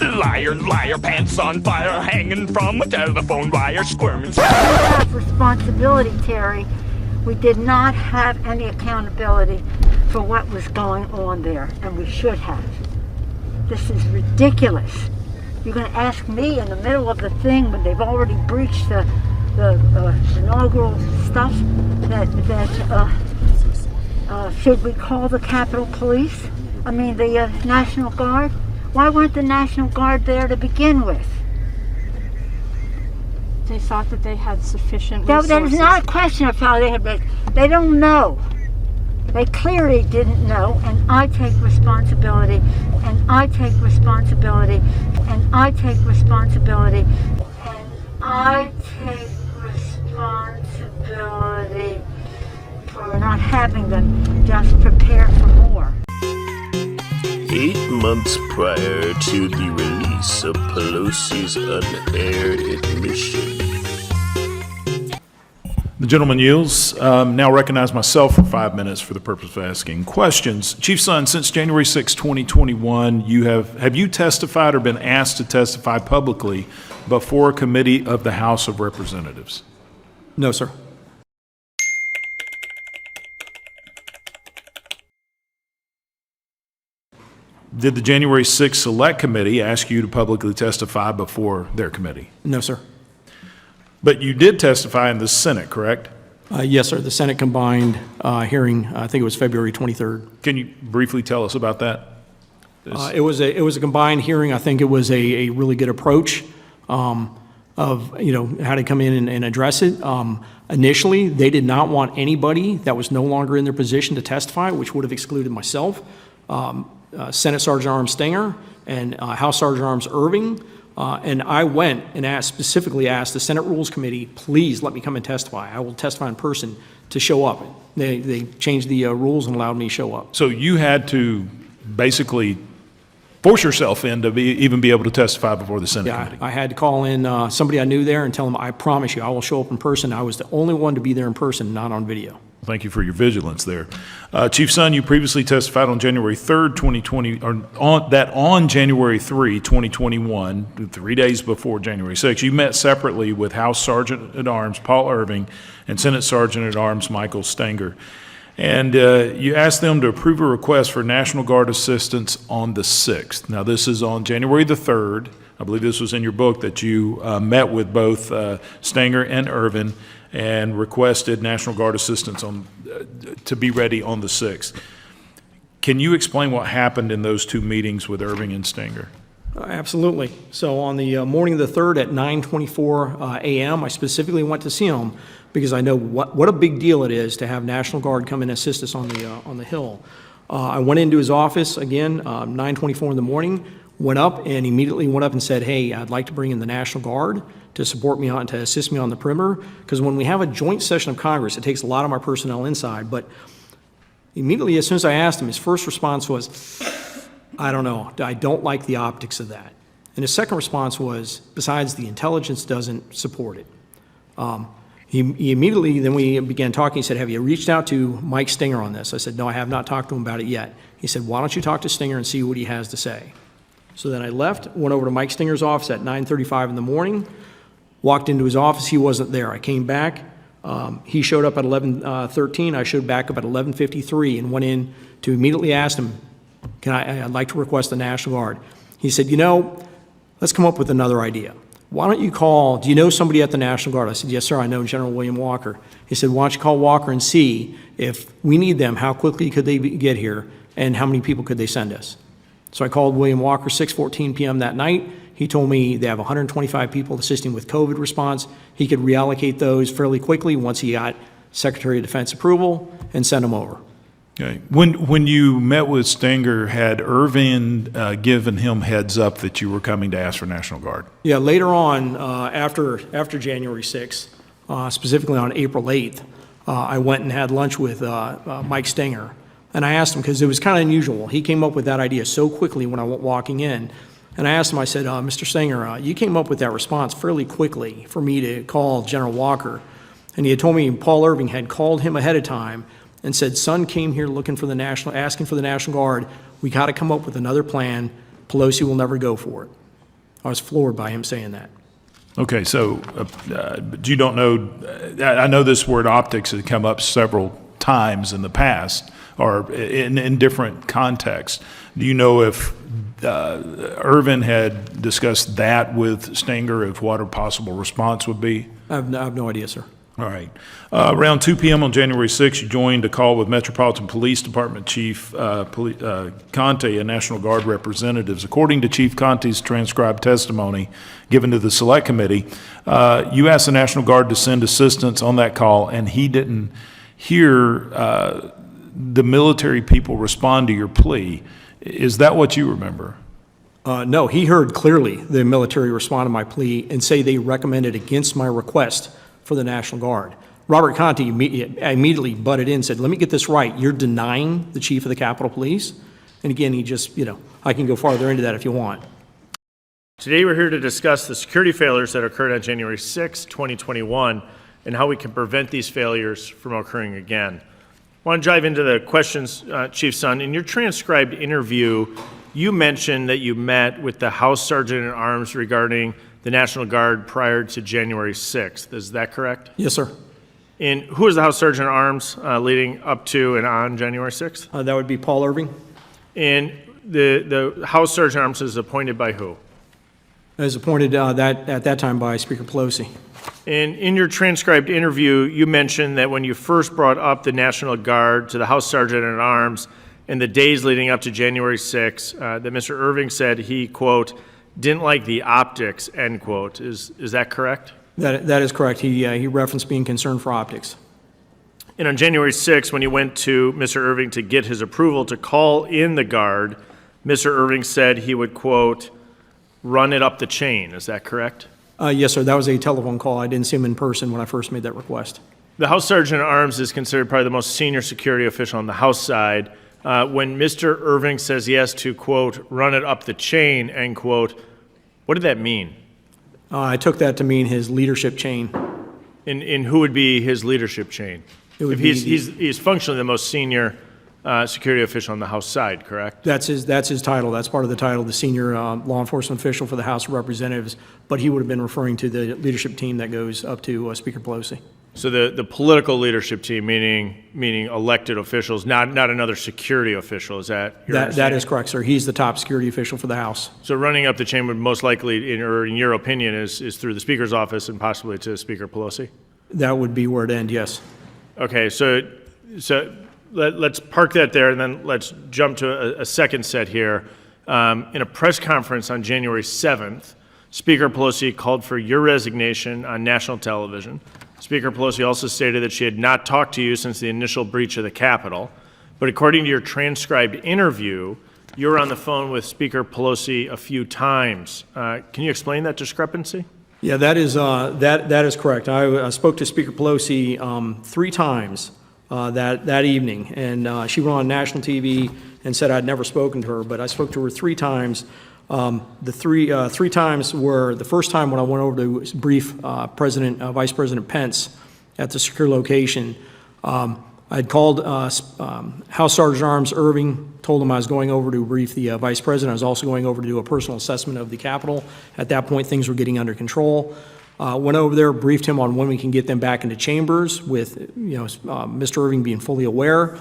Liar, liar, pants on fire, hanging from a telephone wire, squirming. We have responsibility, Terry. We did not have any accountability for what was going on there, and we should have. This is ridiculous. You're going to ask me in the middle of the thing when they've already breached the inaugural stuff that should we call the Capitol Police? I mean the National Guard? Why weren't the National Guard there to begin with? They thought that they had sufficient resources. That is not a question of how they had. They don't know. They clearly didn't know, and I take responsibility, and I take responsibility, and I take responsibility, and I take responsibility for not having them just prepare for more. 8 months prior to the release of Pelosi's unaired admission. The gentleman yields. Now recognize myself for 5 minutes for the purpose of asking questions. Chief Son, since January 6, 2021, have you testified or been asked to testify publicly before a committee of the House of Representatives? No, sir. Did the January 6th Select Committee ask you to publicly testify before their committee? No, sir. But you did testify in the Senate, correct? Yes, sir. The Senate combined hearing, I think it was February 23rd. Can you briefly tell us about that? It was a combined hearing. I think it was a really good approach of how to come in and address it. Initially, they did not want anybody that was no longer in their position to testify, which would have excluded myself. Senate Sergeant Arms Stenger and House Sergeant Arms Irving, and I went and specifically asked the Senate Rules Committee, please let me come and testify. I will testify in person to show up. They changed the rules and allowed me to show up. So you had to basically force yourself in to even be able to testify before the Senate committee. I had to call in somebody I knew there and tell them, I promise you, I will show up in person. I was the only one to be there in person, not on video. Thank you for your vigilance there. Chief Son, you previously testified on January 3rd, 2020, or on January 3, 2021, 3 days before January 6th, you met separately with House Sergeant at Arms Paul Irving and Senate Sergeant at Arms Michael Stenger. And you asked them to approve a request for National Guard assistance on the 6th. Now, this is on January the 3rd. I believe this was in your book that you met with both Stenger and Irvin and requested National Guard assistance to be ready on the 6th. Can you explain what happened in those two meetings with Irving and Stenger? Absolutely. So on the morning of the 3rd at 9:24 a.m., I specifically went to see him because I know what a big deal it is to have National Guard come and assist us on the Hill. I went into his office again, 9:24 in the morning, went up and immediately went up and said, hey, I'd like to bring in the National Guard to support me to assist me on the perimeter, because when we have a joint session of Congress, it takes a lot of my personnel inside. But immediately, as soon as I asked him, his first response was, I don't know, I don't like the optics of that. And his second response was, besides, the intelligence doesn't support it. He immediately, then we began talking, he said, have you reached out to Mike Stenger on this? I said, no, I have not talked to him about it yet. He said, why don't you talk to Stenger and see what he has to say? So then I left, went over to Mike Stinger's office at 9:35 in the morning, walked into his office, he wasn't there. I came back, he showed up at 11:13, I showed back up at 11:53 and went in to immediately ask him, I'd like to request the National Guard. He said, let's come up with another idea. Why don't you do you know somebody at the National Guard? I said, yes, sir, I know General William Walker. He said, why don't you call Walker and see if we need them, how quickly could they get here, and how many people could they send us? So I called William Walker 6:14 p.m. that night. He told me they have 125 people assisting with COVID response. He could reallocate those fairly quickly once he got Secretary of Defense approval and send them over. Okay. When you met with Stenger, had Irvin given him heads up that you were coming to ask for National Guard? Yeah, later on, after January 6th, specifically on April 8th, I went and had lunch with Mike Stenger. And I asked him, because it was kind of unusual. He came up with that idea so quickly when I went walking in. And I asked him, I said, Mr. Stenger, you came up with that response fairly quickly for me to call General Walker. And he had told me Paul Irving had called him ahead of time and said, son came here asking for the National Guard. We got to come up with another plan. Pelosi will never go for it. I was floored by him saying that. Okay, so but you don't know, I know this word optics has come up several times in the past or in different contexts. Do you know if Irvin had discussed that with Stenger, of what a possible response would be? I have no idea, sir. All right. Around 2 p.m. on January 6th, you joined a call with Metropolitan Police Department Chief Conte and National Guard representatives. According to Chief Conte's transcribed testimony given to the Select Committee, you asked the National Guard to send assistance on that call, and he didn't hear the military people respond to your plea. Is that what you remember? No, he heard clearly the military respond to my plea and say they recommended against my request for the National Guard. Robert Conte immediately butted in and said, let me get this right. You're denying the chief of the Capitol Police? And again, he just, I can go farther into that if you want. Today we're here to discuss the security failures that occurred on January 6, 2021, and how we can prevent these failures from occurring again. I want to dive into the questions, Chief Son. In your transcribed interview, you mentioned that you met with the House Sergeant at Arms regarding the National Guard prior to January 6th. Is that correct? Yes, sir. And who was the House Sergeant at Arms leading up to and on January 6th? That would be Paul Irving. And the House Sergeant at Arms is appointed by who? It was appointed at that time by Speaker Pelosi. And in your transcribed interview, you mentioned that when you first brought up the National Guard to the House Sergeant at Arms in the days leading up to January 6th, that Mr. Irving said he, quote, didn't like the optics, end quote. Is that correct? That is correct. He referenced being concerned for optics. And on January 6th, when you went to Mr. Irving to get his approval to call in the Guard, Mr. Irving said he would, quote, run it up the chain. Is that correct? Yes, sir. That was a telephone call. I didn't see him in person when I first made that request. The House Sergeant at Arms is considered probably the most senior security official on the House side. When Mr. Irving says he has to, quote, run it up the chain, end quote, what did that mean? I took that to mean his leadership chain. And who would be his leadership chain? If he's functionally the most senior security official on the House side, correct? That's his title. That's part of the title, the senior law enforcement official for the House of Representatives. But he would have been referring to the leadership team that goes up to Speaker Pelosi. So the political leadership team, meaning elected officials, not another security official, is that your understanding? That is correct, sir. He's the top security official for the House. So running up the chain would most likely, in your opinion, is through the Speaker's office and possibly to Speaker Pelosi? That would be where it ends, yes. Okay, so let's park that there, and then let's jump to a second set here. In a press conference on January 7th, Speaker Pelosi called for your resignation on national television. Speaker Pelosi also stated that she had not talked to you since the initial breach of the Capitol. But according to your transcribed interview, you were on the phone with Speaker Pelosi a few times. Can you explain that discrepancy? Yeah, that is correct. I spoke to Speaker Pelosi 3 times that evening, and she went on national TV and said I'd never spoken to her, but I spoke to her 3 times. The three times were the first time when I went over to brief Vice President Pence at the secure location. I'd called House Sergeant at Arms Irving, told him I was going over to brief the Vice President. I was also going over to do a personal assessment of the Capitol. At that point, things were getting under control. Went over there, briefed him on when we can get them back into chambers with Mr. Irving being fully aware.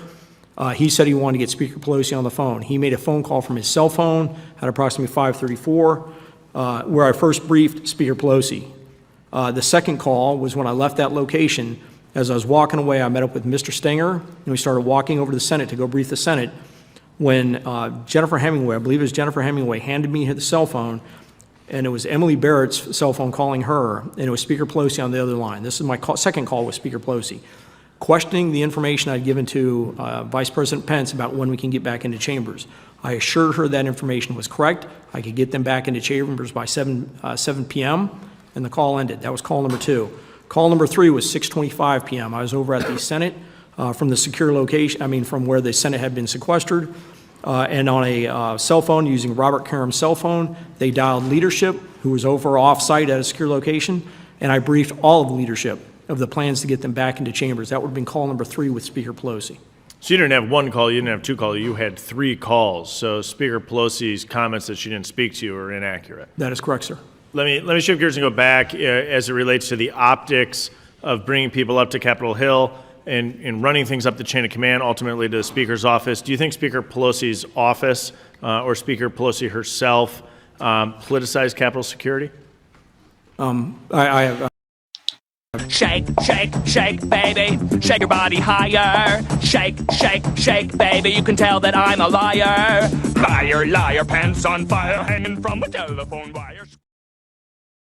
He said he wanted to get Speaker Pelosi on the phone. He made a phone call from his cell phone at approximately 5:34, where I first briefed Speaker Pelosi. The second call was when I left that location. As I was walking away, I met up with Mr. Stenger, and we started walking over to the Senate to go brief the Senate, when Jennifer Hemingway, I believe it was Jennifer Hemingway, handed me the cell phone, and it was Emily Barrett's cell phone calling her, and it was Speaker Pelosi on the other line. This is my second call with Speaker Pelosi, questioning the information I'd given to Vice President Pence about when we can get back into chambers. I assured her that information was correct. I could get them back into chambers by 7 p.m., and the call ended. That was call number 2. Call number 3 was 6:25 p.m. I was over at the Senate from the secure location, from where the Senate had been sequestered, and on a cell phone using Robert Karam's cell phone, they dialed leadership, who was over off-site at a secure location, and I briefed all of the leadership of the plans to get them back into chambers. That would have been call number 3 with Speaker Pelosi. So you didn't have one call, you didn't have two calls, you had 3 calls. So Speaker Pelosi's comments that she didn't speak to you are inaccurate. That is correct, sir. Let me shift gears and go back as it relates to the optics of bringing people up to Capitol Hill and running things up the chain of command, ultimately to the Speaker's office. Do you think Speaker Pelosi's office or Speaker Pelosi herself politicized Capitol security? Shake, shake, shake, baby. Shake your body higher. Shake, shake, shake, baby. You can tell that I'm a liar. Liar, liar, pants on fire, hanging from a telephone wire.